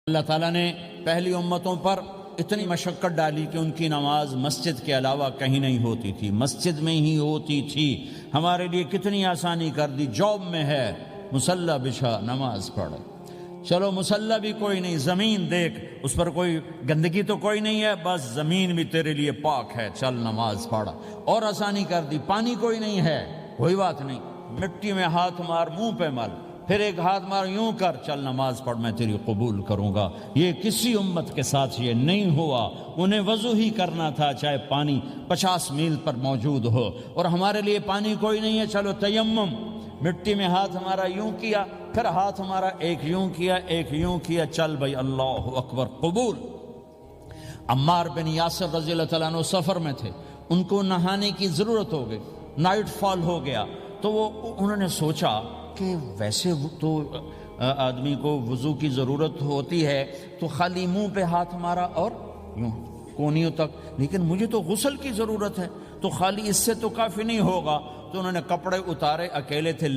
اللہ تعالیٰ نے پہلی امتوں پر اتنی مشقت ڈالی کہ ان کی نماز مسجد کے علاوہ کہیں نہیں ہوتی تھی، مسجد میں ہی ہوتی تھی۔ ہمارے لیے کتنی آسانی کر دی، جاب میں ہے مصلی بچھا نماز پڑھ، چلو مصلی بھی کوئی نہیں، زمین دیکھ اس پر کوئی گندگی تو کوئی نہیں ہے، بس زمین بھی تیرے لیے پاک ہے، چل نماز پڑھ۔ اور آسانی کر دی، پانی کوئی نہیں ہے، کوئی بات نہیں، مٹی میں ہاتھ مار، منہ پہ مل، پھر ایک ہاتھ مار، یوں کر، چل نماز پڑھ، میں تیری قبول کروں گا۔ یہ کسی امت کے ساتھ یہ نہیں ہوا، انہیں وضو ہی کرنا تھا چاہے پانی 50 میل پر موجود ہو۔ اور ہمارے لیے پانی کوئی نہیں ہے، چلو تیمم، مٹی میں ہاتھ ہمارا یوں کیا، پھر ہاتھ ہمارا ایک یوں کیا ایک یوں کیا، چل بھائی اللہ اکبر قبول۔ عمار بن یاسر رضی اللہ تعالیٰ عنہ سفر میں تھے، ان کو نہانے کی ضرورت ہو گئی، نائٹ فال ہو گیا، تو انہوں نے سوچا کہ ویسے تو آدمی کو وضو کی ضرورت ہوتی ہے تو خالی منہ پہ ہاتھ مارا اور یوں کونیوں تک، لیکن مجھے تو غسل کی ضرورت ہے، تو خالی اس سے تو کافی نہیں ہوگا۔ تو انہوں نے کپڑے اتارے، اکیلے تھے،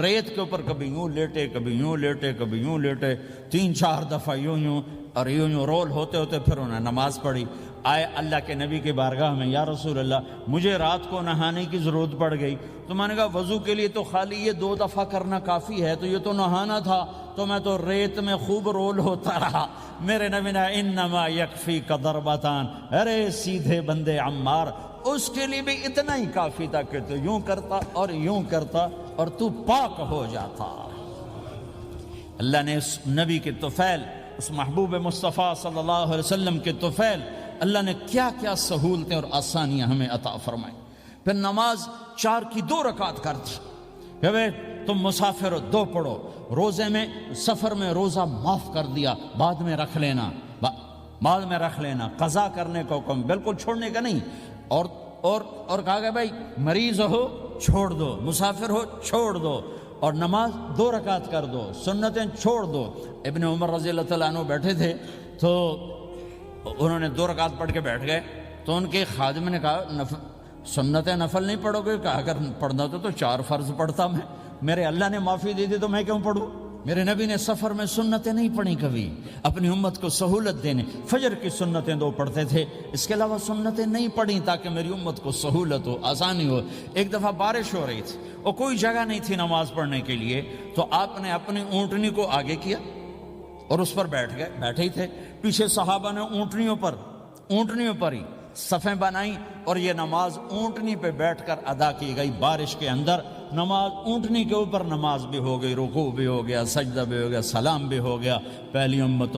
ریت کے اوپر کبھی یوں لیٹے کبھی یوں لیٹے کبھی یوں لیٹے، 3-4 دفعہ یوں یوں اور یوں یوں رول ہوتے ہوتے پھر انہوں نے نماز پڑھی۔ آئے اللہ کے نبی کی بارگاہ میں، یا رسول اللہ مجھے رات کو نہانے کی ضرورت پڑ گئی، تو میں نے کہا وضو کے لیے تو خالی یہ 2 دفعہ کرنا کافی ہے، تو یہ تو نہانا تھا، تو میں تو ریت میں خوب رول ہوتا رہا۔ میرے نبی نے انما یکفیک ضربتان، ارے سیدھے بندے عمار، اس کے لیے بھی اتنا ہی کافی تھا کہ تو یوں کرتا اور یوں کرتا اور تو پاک ہو جاتا۔ اللہ نے اس نبی کے طفیل، اس محبوب مصطفیٰ صلی اللہ علیہ وسلم کے طفیل، اللہ نے کیا کیا سہولتیں اور آسانیاں ہمیں عطا فرمائیں۔ پھر نماز 4 کی 2 رکعت کر دی کہ بھئی تم مسافر ہو 2 پڑھو، روزے میں سفر میں روزہ معاف کر دیا، بعد میں رکھ لینا، بعد میں رکھ لینا، قضا کرنے کو حکم، بالکل چھوڑنے کا نہیں۔ اور کہا کہ بھائی مریض ہو چھوڑ دو، مسافر ہو چھوڑ دو، اور نماز 2 رکعت کر دو، سنتیں چھوڑ دو۔ ابن عمر رضی اللہ تعالیٰ عنہ بیٹھے تھے تو انہوں نے 2 رکعت پڑھ کے بیٹھ گئے، تو ان کے خادم نے کہا سنتیں نفل نہیں پڑھو گے؟ کہا اگر پڑھنا تو 4 فرض پڑھتا میں، میرے اللہ نے معافی دے دی تو میں کیوں پڑھوں؟ میرے نبی نے سفر میں سنتیں نہیں پڑھی کبھی، اپنی امت کو سہولت دینے، فجر کی سنتیں 2 پڑھتے تھے، اس کے علاوہ سنتیں نہیں پڑھی تاکہ میری امت کو سہولت ہو، آسانی ہو۔ ایک دفعہ بارش ہو رہی تھی اور کوئی جگہ نہیں تھی نماز پڑھنے کے لیے، تو آپ نے اپنی اونٹنی کو آگے کیا اور اس پر بیٹھ گئے، بیٹھے ہی تھے، پیچھے صحابہ نے اونٹنیوں پر ہی صفیں بنائیں، اور یہ نماز اونٹنی پہ بیٹھ کر ادا کی گئی۔ بارش کے اندر نماز اونٹنی کے اوپر نماز بھی ہو گئی، رکوع بھی ہو گیا، سجدہ بھی ہو گیا، سلام بھی ہو گیا۔ پہلی امت